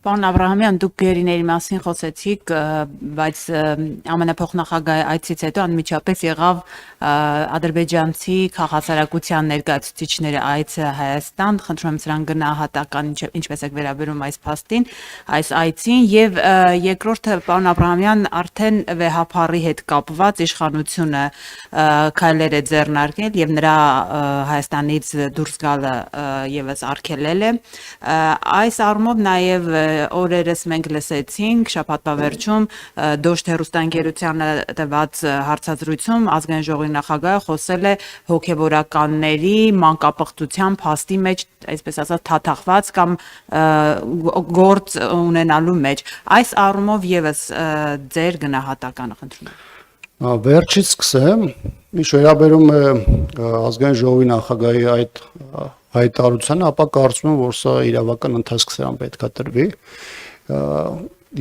Պարոն Աբրահամյան, դուք գերիների մասին խոսեցիք, բայց ԱՄՆ այցից հետո անմիջապես եղավ ադրբեջանցի քաղաքասարակության ներկայացուցիչների այցը Հայաստան, խնդրում եմ սրան գնահատական ինչպես եք վերաբերում այս փաստին, այս այցին, եւ երկրորդը պարոն Աբրահամյան արդեն վեհափառի հետ կապված իշխանությունը քայլեր է ձեռնարկել եւ նրա Հայաստանից դուրս գալը եւս արգելել է, այս առումով նաեւ օրերս մենք լսեցինք շաբաթվա վերջում Դոշտ հեռուստաընկերությանը տված հարցազրույցում ազգային ժողովի նախագահը խոսել է հոգևորականների մանկապղծության փաստի մեջ, այսպես ասած, թաթախված կամ գործ ունենալու մեջ։ Այս առումով եւս ձեր գնահատականը խնդրում եմ։ Վերջից սկսեմ, ինչ վերաբերում է ազգային ժողովի նախագահի այդ հայտարարությանը, ապա կարծում եմ, որ սա իրավական ընթացք սրան պետք է տրվի։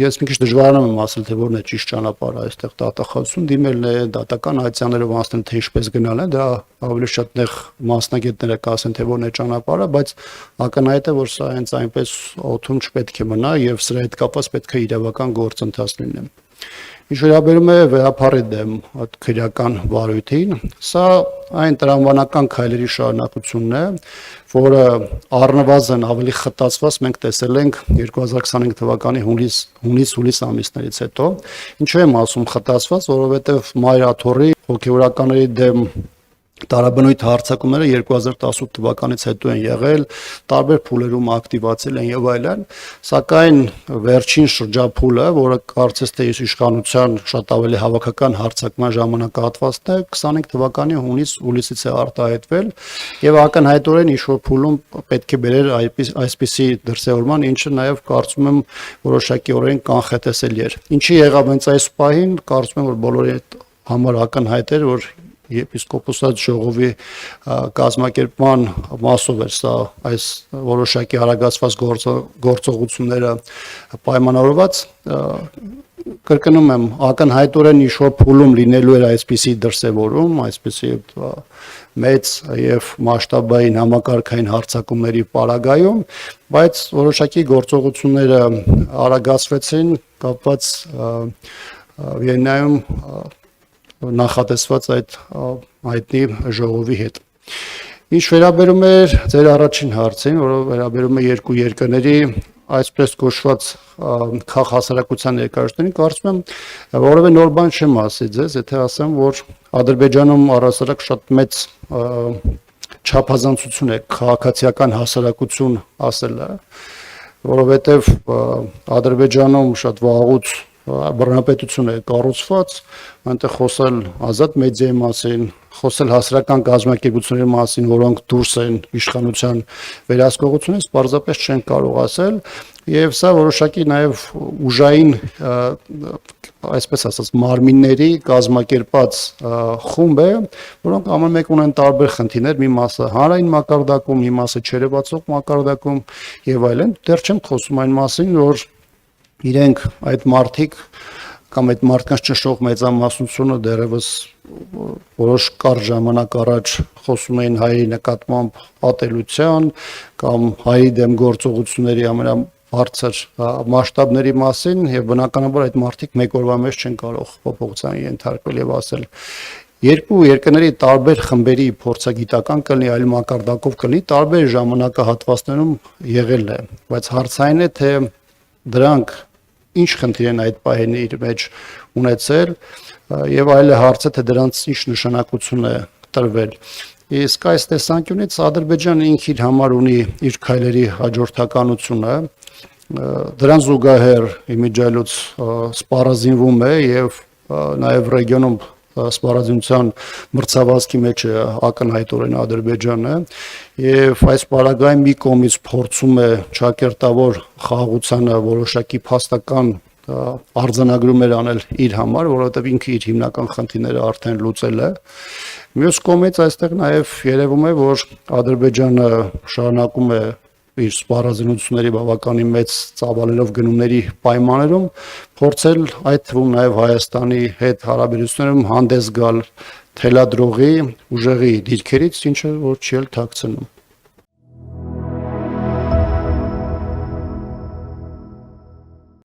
Ես մի քիչ դժվարանում եմ ասել, թե որն է ճիշտ ճանապարհը այստեղ դատախազություն դիմելն է, դատական հայցաններով անցնել, թե ինչպես գնալ է, դա ավելի շատ նեղ մասնագետները կասեն, թե որն է ճանապարհը, բայց ակնհայտ է, որ սա հենց այնպես օդում չպետք է մնա եւ սրա հետ կապված պետք է իրավական գործընթաց լինի։ Ինչ վերաբերում է վեհափառի դեմ քրեական վարույթին, սա այն տրամաբանական քայլերի շարունակությունն է, որը առնվազն ավելի խտացված մենք տեսել ենք 2025 թվականի հունիս ամիսներից հետո։ Ինչու եմ ասում խտացված, որովհետև Մայր աթոռի հոգևորականների դեմ տարաբնույթ հարձակումները 2018 թվականից հետո են եղել, տարբեր փուլերում ակտիվացել են եւ այլն, սակայն վերջին շրջափուլը, որը կարծես թե իշխանության շատ ավելի հավաքական հարձակման ժամանակահատվածն է, 25 թվականի հունիսից է արտահայտվել եւ ակնհայտորեն ինչ-որ փուլում պետք է բերեր այսպիսի դրսևորման, ինչը նաեւ կարծում եմ որոշակիորեն կանխատեսելի էր։ Ինչի եղավ հենց այս պահին, կարծում եմ, որ բոլորի համար ակնհայտ էր, որ Եպիսկոպոսատ ժողովի կազմակերպման մասով էր սա այս որոշակի արագացված գործողությունները պայմանավորված, կրկնում եմ, ակնհայտորեն ինչ-որ փուլում լինելու էր այսպիսի դրսևորում, այսպիսի մեծ եւ մասշտաբային համակարգային հարձակումների պարագայում, բայց որոշակի գործողությունները արագացվեցին կապված Վիեննայում նախատեսված այդ հայտնի ժողովի հետ։ Ինչ վերաբերում է ձեր առաջին հարցին, որը վերաբերում է երկու երկրների այսպես կոչված քաղաքասարակության ներկայացուցիչներին, կարծում եմ, որևէ նոր բան չեմ ասի ձեզ, եթե ասեմ, որ Ադրբեջանում առհասարակ շատ մեծ չափազանցություն է քաղաքացիական հասարակություն ասելը, որովհետև Ադրբեջանում շատ վաղուց բռնապետություն է կառուցված, այնտեղ խոսել ազատ մեդիայի մասին, խոսել հասարակական կազմակերպությունների մասին, որոնք դուրս են իշխանության վերահսկողությունից, պարզապես չեն կարող ասել, եւ սա որոշակի նաեւ ուժային, այսպես ասած, մարմինների կազմակերպած խումբ է, որոնք ամեն մեկ ունեն տարբեր խնդիրներ, մի մասը հանրային մակարդակում, մի մասը չերևացող մակարդակում եւ այլն։ Դեռ չեմ խոսում այն մասին, որ իրենք այդ մարդիկ կամ այդ մարդկանց ճնշող մեծամասնությունը դեռևս որոշ կարճ ժամանակ առաջ խոսում էին հայի նկատմամբ ատելության կամ հայի դեմ գործողությունների ամենաբարձր մասշտաբների մասին եւ բնականաբար այդ մարդիկ մեկ օրվա մեջ չեն կարող փոփոխության ենթարկվել եւ ասել երկու երկրների տարբեր խմբերի փորձագիտական կլինի, այլ մակարդակով կլինի, տարբեր ժամանակահատվածներում եղել է, բայց հարցային է թե դրանք ինչ խնդիր են այդ պահին իր մեջ ունեցել եւ այլ հարցը թե դրանց ինչ նշանակություն է տրվել։ Իսկ այս տեսանկյունից Ադրբեջանը ինքը իր համար ունի իր քայլերի հաջորդականությունը, դրան զուգահեռ իմիջիայլոց սպառազինվում է եւ նաեւ ռեգիոնում սպառազինության մրցավազքի մեջ է ակնհայտորեն Ադրբեջանը եւ այս պարագայում մի կողմից փորձում է ճակերտավոր խաղաղությանը որոշակի փաստական արձանագրումներ անել իր համար, որովհետեւ ինքը իր հիմնական խնդիրները արդեն լուծել է։ Մյուս կողմից այստեղ նաեւ երևում է, որ Ադրբեջանը շարունակում է իր սպառազինությունների բավականին մեծ ծավալելով գնումների պայմաններում փորձել այդ թվում նաև Հայաստանի հետ հարաբերություններում հանդես գալ թելադրողի ուժեղի դիրքերից, ինչը որ չի էլ թաքցնում։